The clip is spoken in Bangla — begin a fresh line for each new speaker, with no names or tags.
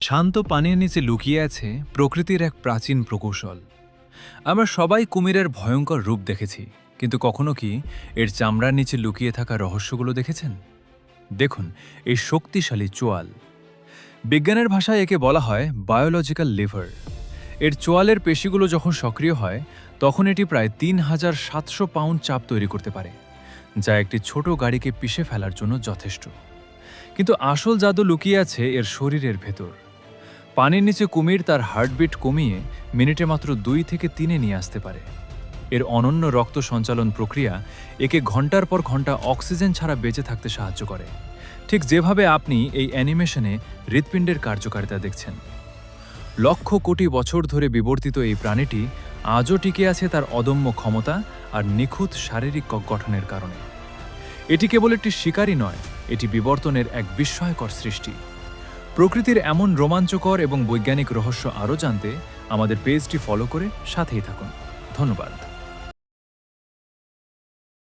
শান্ত পানির নিচে লুকিয়ে আছে প্রকৃতির এক প্রাচীন প্রকৌশল। আমরা সবাই কুমিরের ভয়ঙ্কর রূপ দেখেছি, কিন্তু কখনো কি এর চামড়ার নিচে লুকিয়ে থাকা রহস্যগুলো দেখেছেন? দেখুন, এই শক্তিশালী চোয়াল। বিজ্ঞানের ভাষায় একে বলা হয় বায়োলজিক্যাল লিভার। এর চোয়ালের পেশিগুলো যখন সক্রিয় হয়, তখন এটি প্রায় ৩,৭০০ পাউন্ড চাপ তৈরি করতে পারে, যা একটি ছোট গাড়িকে পিষে ফেলার জন্য যথেষ্ট। কিন্তু আসল জাদু লুকিয়ে আছে এর শরীরের ভেতর। পানির নিচে কুমির তার হার্টবিট কমিয়ে মিনিটে মাত্র ২ থেকে ৩-এ নিয়ে আসতে পারে। এর অনন্য রক্ত সঞ্চালন প্রক্রিয়া একে ঘন্টার পর ঘন্টা অক্সিজেন ছাড়া বেঁচে থাকতে সাহায্য করে, ঠিক যেভাবে আপনি এই অ্যানিমেশনে হৃৎপিণ্ডের কার্যকারিতা দেখছেন। লক্ষ কোটি বছর ধরে বিবর্তিত এই প্রাণীটি আজও টিকে আছে তার অদম্য ক্ষমতা আর নিখুঁত শারীরিক গঠনের কারণে। এটি কেবল একটি শিকারই নয়, এটি বিবর্তনের এক বিস্ময়কর সৃষ্টি। প্রকৃতির এমন রোমাঞ্চকর এবং বৈজ্ঞানিক রহস্য আরও জানতে আমাদের পেজটি ফলো করে সাথেই থাকুন। ধন্যবাদ।